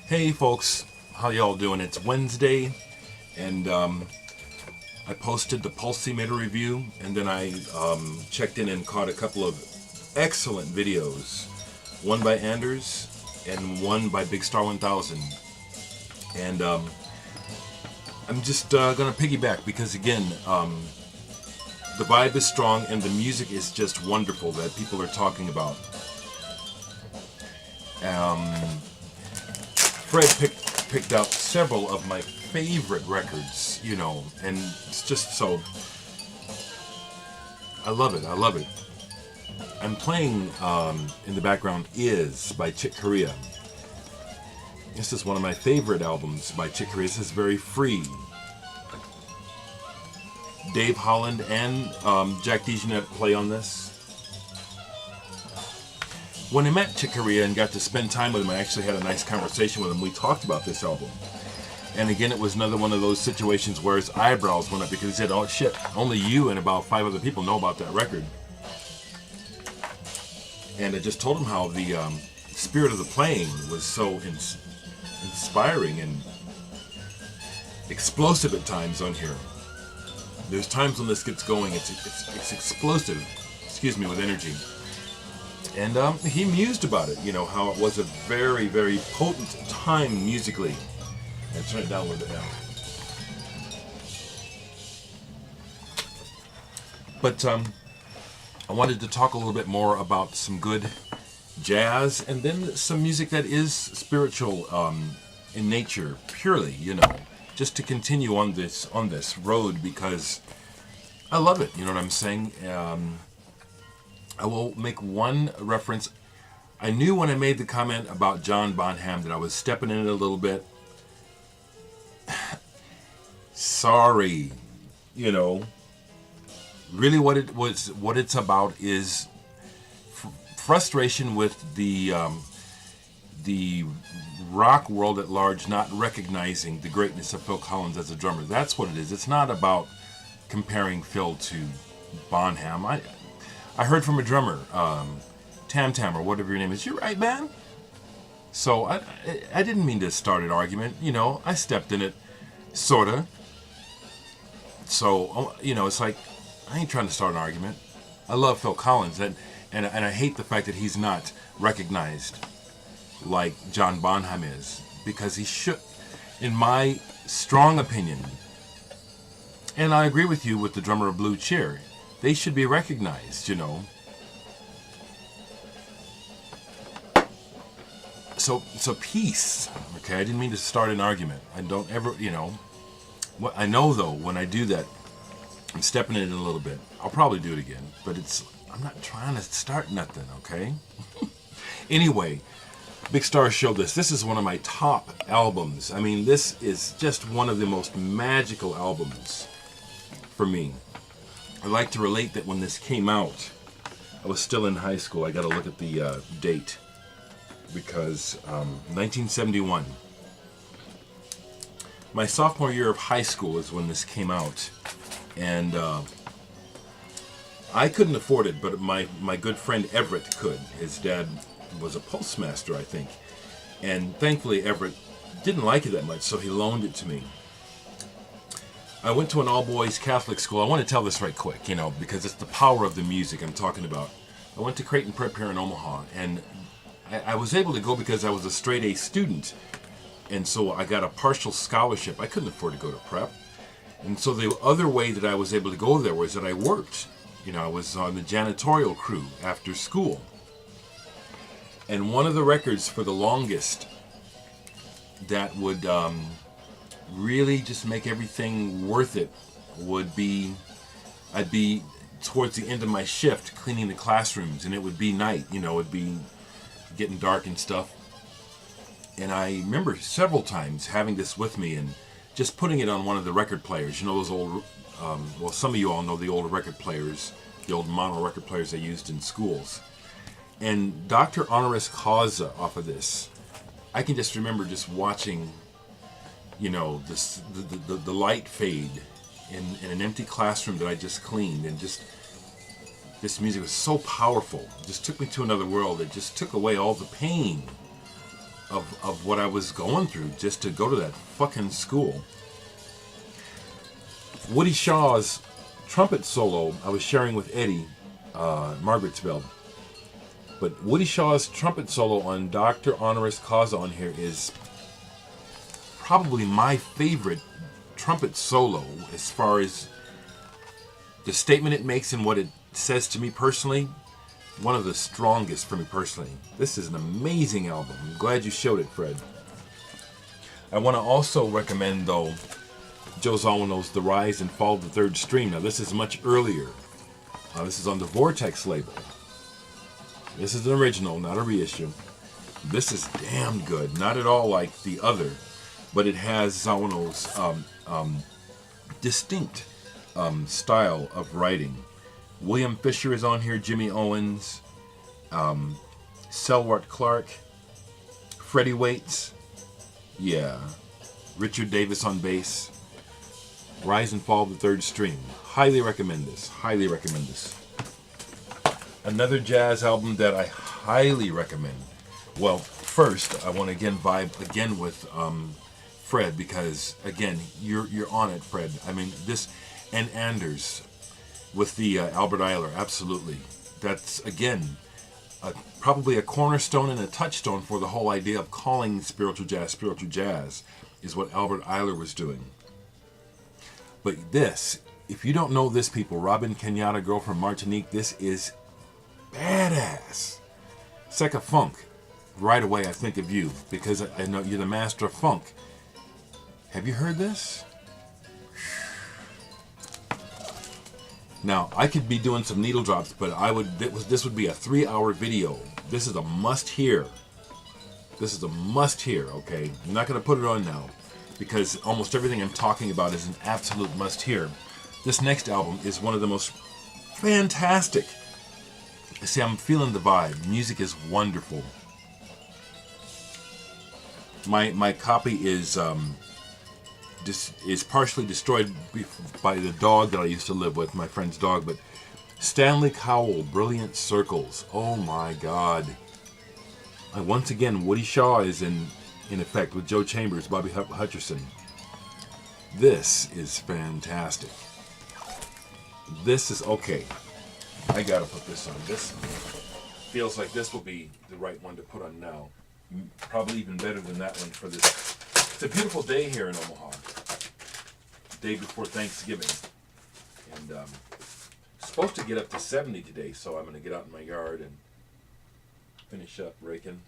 Hey folks, how y'all doing? It's Wednesday, and I posted the Pulsimeter review, and then I checked in and caught a couple of excellent videos. One by Anders, and one by Big Star 1000. And I'm just gonna piggyback because again, the vibe is strong and the music is just wonderful that people are talking about. Fred picked out several of my favorite records, you know, and it's just so, I love it. I'm playing in the background Is by Chick Corea. This is one of my favorite albums by Chick Corea. This is very free. Dave Holland and Jack DeJohnette play on this. When I met Chick Corea and got to spend time with him, I actually had a nice conversation with him. We talked about this album. And again, it was another one of those situations where his eyebrows went up because he said, oh shit, only you and about 5 other people know about that record. And I just told him how the spirit of the playing was so inspiring and explosive at times on here. There's times when this gets going, it's explosive, with energy. And he mused about it, you know, how it was a very, very potent time musically. I'll turn it down a little bit now. But I wanted to talk a little bit more about some good jazz and then some music that is spiritual in nature, purely, you know, just to continue on this road because I love it, you know what I'm saying? I will make one reference. I knew when I made the comment about John Bonham that I was stepping in it a little bit. Sorry, you know. Really, what it's about is frustration with the rock world at large not recognizing the greatness of Phil Collins as a drummer. That's what it is. It's not about comparing Phil to Bonham. I heard from a drummer, Tam Tam or whatever your name is. You're right, man. So I didn't mean to start an argument. You know, I stepped in it, sorta. So you know, it's like I ain't trying to start an argument. I love Phil Collins, and I hate the fact that he's not recognized like John Bonham is, because he should, in my strong opinion. And I agree with you with the drummer of Blue Cheer. They should be recognized, you know. So peace. Okay, I didn't mean to start an argument. I don't ever, you know. What I know though, when I do that, I'm stepping in it a little bit. I'll probably do it again, but I'm not trying to start nothing, okay? Anyway, Big Star showed this. This is one of my top albums. I mean, this is just one of the most magical albums for me. I like to relate that when this came out, I was still in high school. I got to look at the date because 1971. My sophomore year of high school is when this came out, and I couldn't afford it, but my good friend Everett could. His dad was a postmaster, I think, and thankfully Everett didn't like it that much, so he loaned it to me. I went to an all-boys Catholic school. I want to tell this right quick, you know, because it's the power of the music I'm talking about. I went to Curating Prep here in Omaha, and I was able to go because I was a straight-A student, and so I got a partial scholarship. I couldn't afford to go to prep, and so the other way that I was able to go there was that I worked. You know, I was on the janitorial crew after school, and one of the records for the longest that would really just make everything worth it would be, I'd be towards the end of my shift cleaning the classrooms, and it would be night, you know, it'd be getting dark and stuff. And I remember several times having this with me and just putting it on one of the record players. You know, those old, well, some of you all know the old record players, the old mono record players they used in schools. And Dr. Honoris Causa off of this, I can just remember just watching, you know, the light fade in an empty classroom that I just cleaned, and just this music was so powerful. It just took me to another world. It just took away all the pain of what I was going through just to go to that fucking school. Woody Shaw's trumpet solo, I was sharing with Eddie, Margarettsville. But Woody Shaw's trumpet solo on Doctor Honoris Causa on here is probably my favorite trumpet solo as far as the statement it makes and what it says to me personally. One of the strongest for me personally. This is an amazing album. I'm glad you showed it, Fred. I want to also recommend, though, Joe Zawinul's The Rise and Fall of the Third Stream. Now, this is much earlier. This is on the Vortex label. This is an original, not a reissue. This is damn good. Not at all like the other, but it has Zawinul's distinct style of writing. William Fisher is on here, Jimmy Owens, Selwart Clark, Freddie Waits, yeah, Richard Davis on bass. Rise and Fall of the Third Stream. Highly recommend this. Highly recommend this. Another jazz album that I highly recommend. Well, first I want to again vibe again with Fred, because again you're on it, Fred. I mean this, and Anders with the Albert Ayler, absolutely. That's again probably a cornerstone and a touchstone for the whole idea of calling spiritual jazz is what Albert Ayler was doing. But this, if you don't know this, people, Robin Kenyatta, girl from Martinique, this is badass. Second Funk, right away I think of you, because I know you're the master of funk. Have you heard this? Now, I could be doing some needle drops, but this would be a 3-hour video. This is a must-hear. This is a must-hear, okay? I'm not going to put it on now, because almost everything I'm talking about is an absolute must-hear. This next album is one of the most fantastic. See, I'm feeling the vibe. Music is wonderful. My copy is partially destroyed by the dog that I used to live with, my friend's dog, but Stanley Cowell, Brilliant Circles. Oh my God. And once again, Woody Shaw is in effect with Joe Chambers, Bobby Hutcherson. This is fantastic. This is okay. I gotta put this on. This feels like this will be the right one to put on now. Probably even better than that one for this. It's a beautiful day here in Omaha. Day before Thanksgiving. And supposed to get up to 70 today, so I'm going to get out in my yard and finish up raking.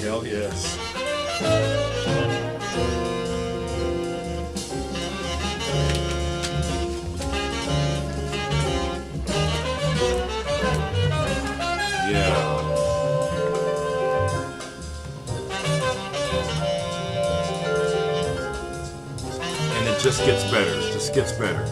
Hell yes. And it just gets better. It just gets better.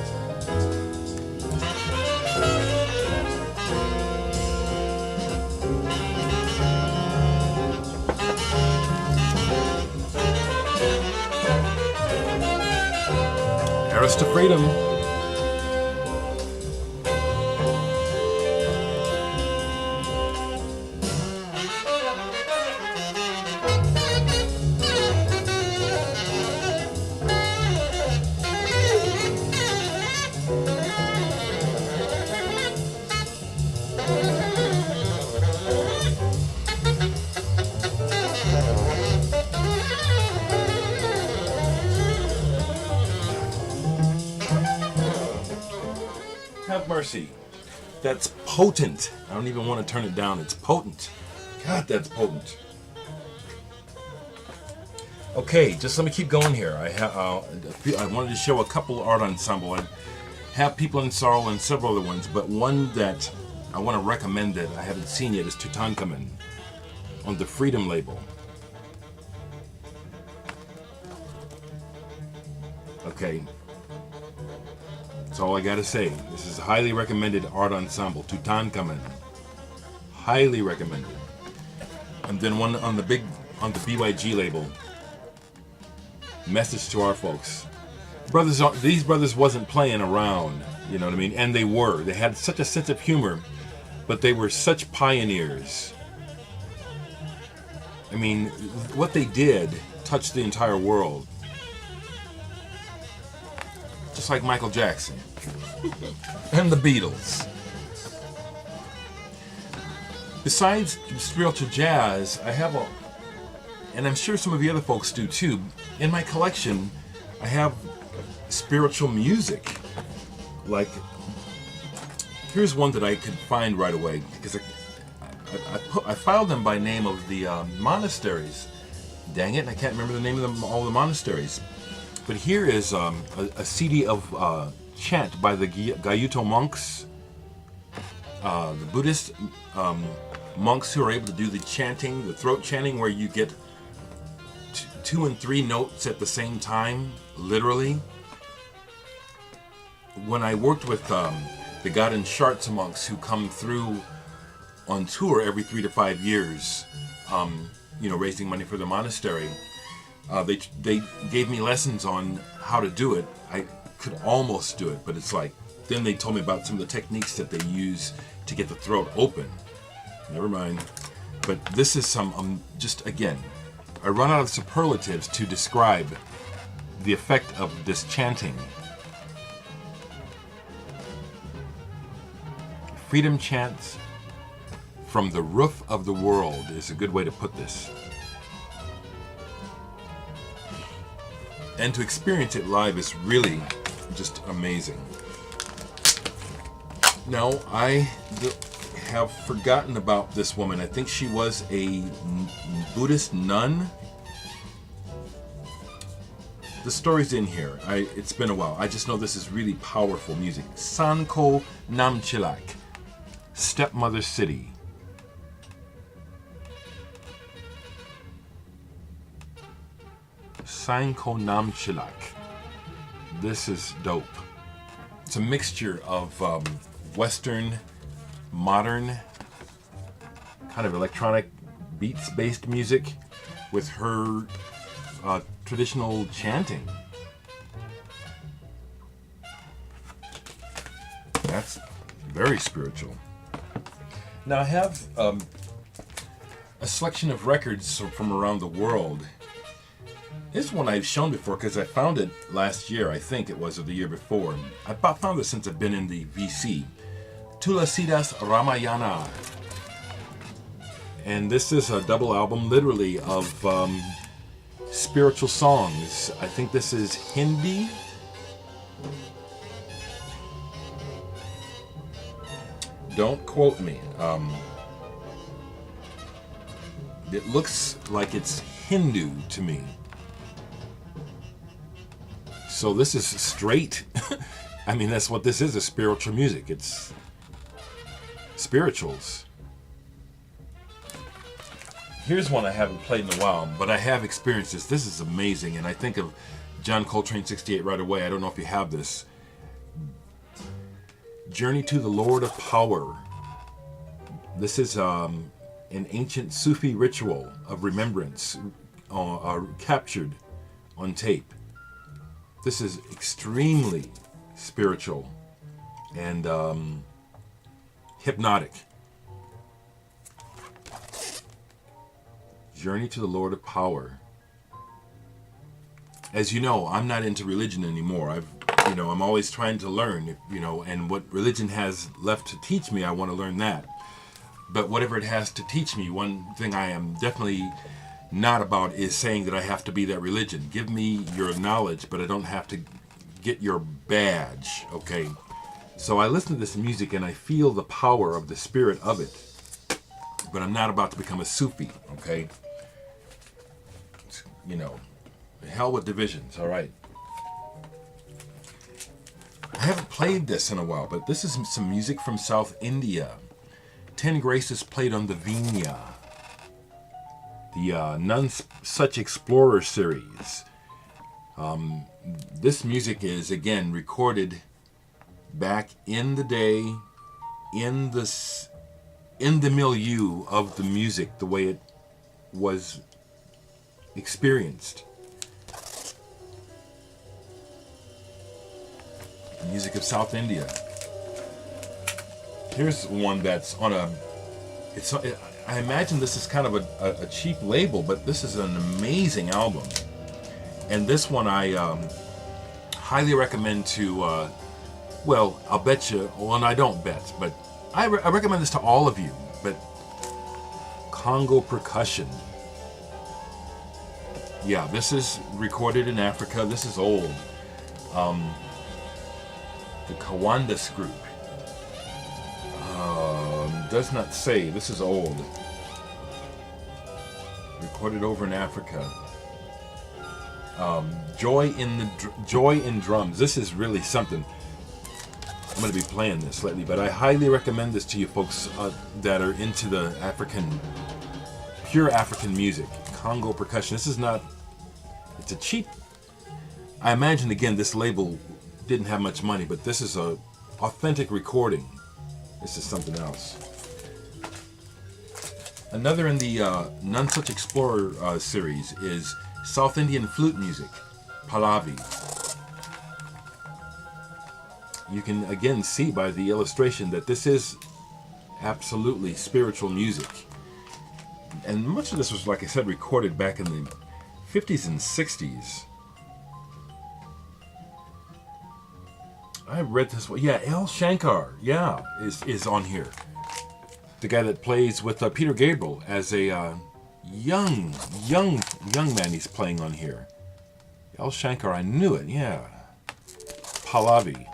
Heiress to Freedom. Have mercy. That's potent. I don't even want to turn it down. It's potent. God, that's potent. Okay, just let me keep going here. I wanted to show a couple art ensemble. I have People in Sorrow and several other ones, but one that I want to recommend that I haven't seen yet is Tutankhamun on the Freedom label. Okay. That's all I gotta say. This is a highly recommended art ensemble, Tutankhamun. Highly recommended. And then one on the BYG label. Message to our folks. These brothers wasn't playing around, you know what I mean? And they were. They had such a sense of humor, but they were such pioneers. I mean, what they did touched the entire world. Just like Michael Jackson and the Beatles. Besides spiritual jazz, I have and I'm sure some of the other folks do too, in my collection, I have spiritual music. Like, here's one that I could find right away, because I filed them by name of the monasteries. Dang it, I can't remember the name of all the monasteries. But here is a CD of chant by the Gyuto monks, the Buddhist monks who are able to do the chanting, the throat chanting, where you get 2 and 3 notes at the same time, literally. When I worked with the Gaden Sharts monks who come through on tour every 3 to 5 years, raising money for the monastery, they gave me lessons on how to do it. I could almost do it, but it's like, then they told me about some of the techniques that they use to get the throat open. Never mind. But this is some, just again, I run out of superlatives to describe the effect of this chanting. Freedom chants from the roof of the world is a good way to put this. And to experience it live is really just amazing. Now, I have forgotten about this woman. I think she was a Buddhist nun. The story's in here. It's been a while. I just know this is really powerful music. Sanko Namchilak, Stepmother City. Sanko Namchilak. This is dope. It's a mixture of Western, modern, kind of electronic beats-based music with her traditional chanting. That's very spiritual. Now I have a selection of records from around the world. This is one I've shown before because I found it last year, I think it was, or the year before. I found this since I've been in the VC. Tulasidas Ramayana. And this is a double album, literally, of spiritual songs. I think this is Hindi. Don't quote me. It looks like it's Hindu to me. So this is straight. I mean, that's what this is spiritual music. It's spirituals. Here's one I haven't played in a while, but I have experienced this. This is amazing, and I think of John Coltrane 68 right away. I don't know if you have this. Journey to the Lord of Power. This is an ancient Sufi ritual of remembrance captured on tape. This is extremely spiritual and hypnotic. Journey to the Lord of Power. As you know, I'm not into religion anymore. I'm always trying to learn, and what religion has left to teach me, I want to learn that. But whatever it has to teach me, one thing I am definitely not about is saying that I have to be that religion. Give me your knowledge, but I don't have to get your badge, okay? So I listen to this music and I feel the power of the spirit of it. But I'm not about to become a Sufi, okay? Hell with divisions, all right? I haven't played this in a while, but this is some music from South India. 10 Graces played on the Veena. The None Such Explorer series. This music is, again, recorded back in the day, in the milieu of the music, the way it was experienced. music of South India. Here's one that's on a, I imagine this is kind of a cheap label, but this is an amazing album. And this one I highly recommend to, well, I'll bet you, well, and I don't bet, but I recommend this to all of you, but Congo percussion. Yeah, this is recorded in Africa. This is old. The Kawandas group. Does not say. This is old. Recorded over in Africa. Joy in Drums. This is really something. I'm going to be playing this lately, but I highly recommend this to you folks that are into the pure African music. Congo percussion. This is not, it's a cheap, I imagine again this label didn't have much money, but this is a authentic recording. This is something else. Another in the None Such Explorer series is South Indian flute music, Pallavi. You can again see by the illustration that this is absolutely spiritual music. And much of this was, like I said, recorded back in the 50s and 60s. I read this one. Yeah, L. Shankar, yeah, is on here. The guy that plays with Peter Gabriel as a young man he's playing on here. L. Shankar, I knew it, yeah. Pallavi.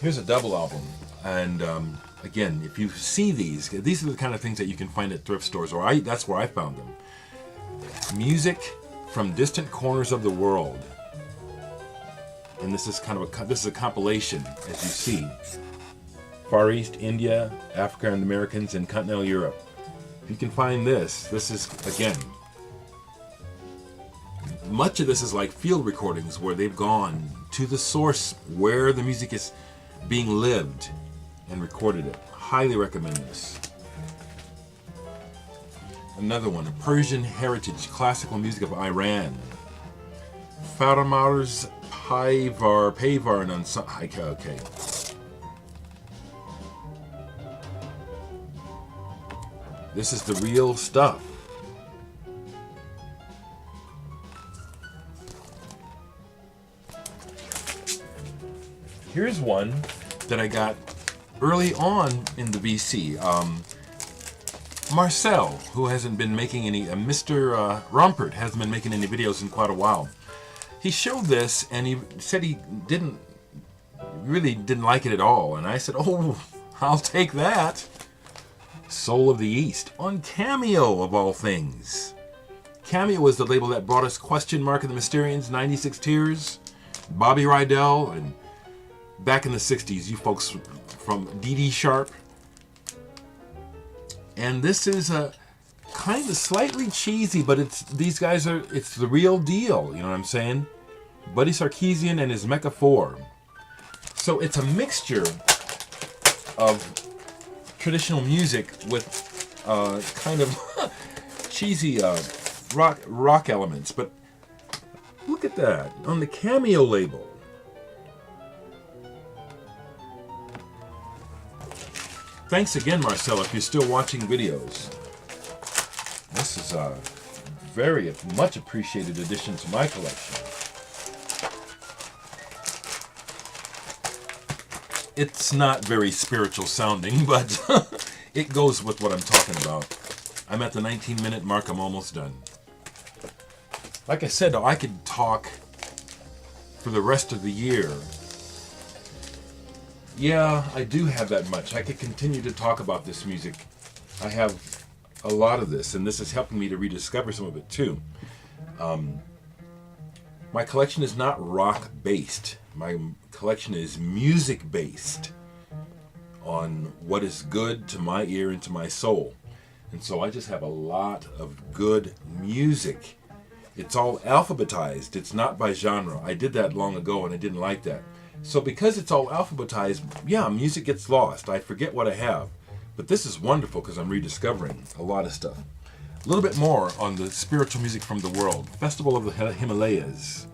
Here's a double album, and again, if you see these are the kind of things that you can find at thrift stores, or that's where I found them. Music from distant corners of the world, and this is kind of this is a compilation, as you see. Far East, India, Africa and Americans, and continental Europe. If you can find this is, again, much of this is like field recordings where they've gone to the source where the music is being lived and recorded it. Highly recommend this. Another one, Persian heritage, classical music of Iran. Faramar's Payvar and ensemble. Okay. This is the real stuff. Here's one that I got early on in the VC. Marcel, who hasn't been making any, Mr. Rumpert hasn't been making any videos in quite a while. He showed this and he said he really didn't like it at all. And I said, oh, I'll take that. Soul of the East on Cameo, of all things. Cameo was the label that brought us Question Mark of the Mysterians, 96 Tears, Bobby Rydell, and back in the 60s, you folks from D.D. Sharp. And this is a kind of slightly cheesy, but it's the real deal, you know what I'm saying? Buddy Sarkeesian and his Mecha 4. So it's a mixture of traditional music with kind of cheesy rock elements. But look at that on the Cameo label. Thanks again, Marcel, if you're still watching videos. This is a very much appreciated addition to my collection. It's not very spiritual sounding, but it goes with what I'm talking about. I'm at the 19-minute mark. I'm almost done. Like I said, though, I could talk for the rest of the year. Yeah, I do have that much. I could continue to talk about this music. I have a lot of this, and this is helping me to rediscover some of it too. My collection is not rock-based. My collection is music-based on what is good to my ear and to my soul. And so I just have a lot of good music. It's all alphabetized. It's not by genre. I did that long ago, and I didn't like that. So because it's all alphabetized, yeah, music gets lost. I forget what I have. But this is wonderful because I'm rediscovering a lot of stuff. A little bit more on the spiritual music from the world. Festival of the Himalayas.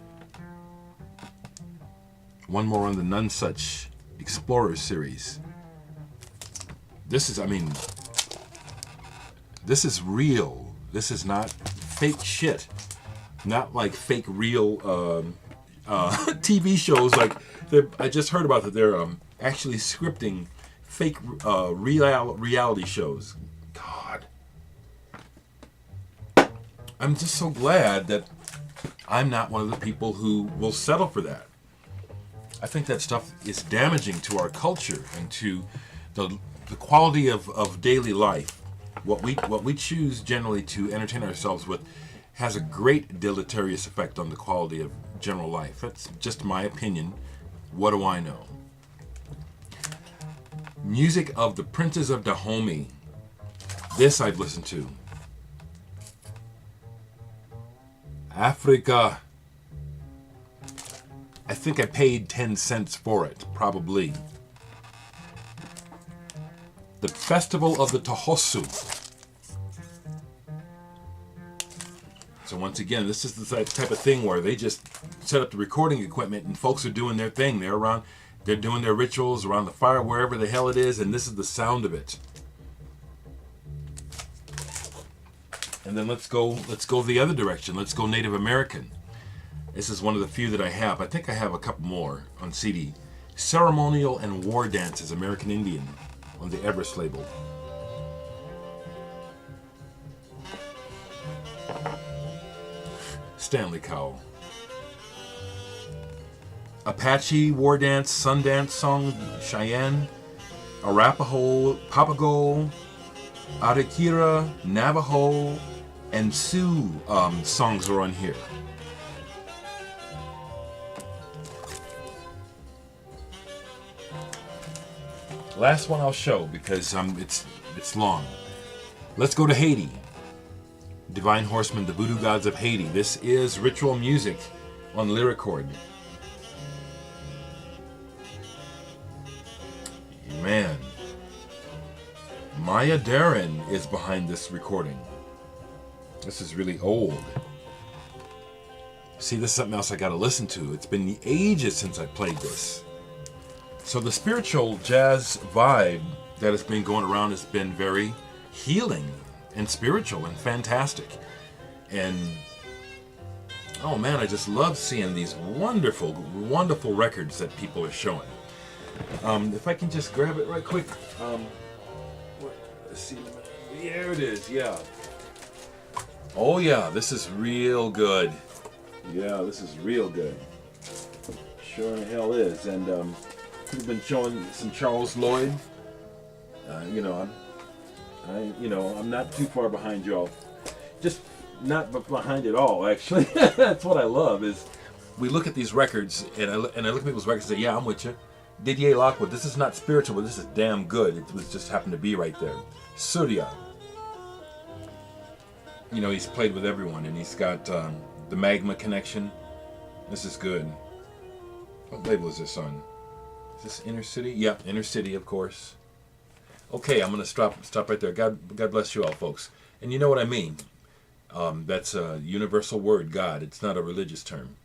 One more on the None Such Explorer series. This is, I mean, this is real. This is not fake shit. Not like fake real TV shows. Like I just heard about that. They're actually scripting fake reality shows. God, I'm just so glad that I'm not one of the people who will settle for that. I think that stuff is damaging to our culture and to the quality of daily life. What we choose generally to entertain ourselves with has a great deleterious effect on the quality of general life. That's just my opinion. What do I know? Music of the Princes of Dahomey. This I've listened to. Africa. I think I paid 10 cents for it, probably. The Festival of the Tohosu. So once again, this is the type of thing where they just set up the recording equipment and folks are doing their thing. They're doing their rituals around the fire, wherever the hell it is, and this is the sound of it. And then let's go the other direction. Let's go Native American. This is one of the few that I have. I think I have a couple more on CD. Ceremonial and War Dances, American Indian, on the Everest label. Stanley Cowell. Apache War Dance, Sundance Song, Cheyenne, Arapaho, Papago, Arikara, Navajo, and Sioux songs are on here. Last one I'll show because it's long. Let's go to Haiti. Divine Horsemen, the Voodoo Gods of Haiti. This is ritual music on Lyricord. Man, Maya Deren is behind this recording. This is really old. See, this is something else I gotta listen to. It's been ages since I played this. So the spiritual jazz vibe that has been going around has been very healing and spiritual and fantastic. And oh man, I just love seeing these wonderful, wonderful records that people are showing. If I can just grab it right quick. Let's see. There it is, yeah. Oh yeah, this is real good. Yeah, this is real good. Sure in the hell is. And we've been showing some Charles Lloyd. I'm not too far behind y'all. Just not behind at all, actually. That's what I love is we look at these records and I look at people's records and say, yeah, I'm with you. Didier Lockwood, this is not spiritual, but this is damn good. It was just happened to be right there. Surya. He's played with everyone and he's got the Magma Connection. This is good. What label is this on? Is this Inner City? Yeah, Inner City, of course. Okay, I'm going to stop right there. God bless you all, folks. And you know what I mean. That's a universal word, God. It's not a religious term.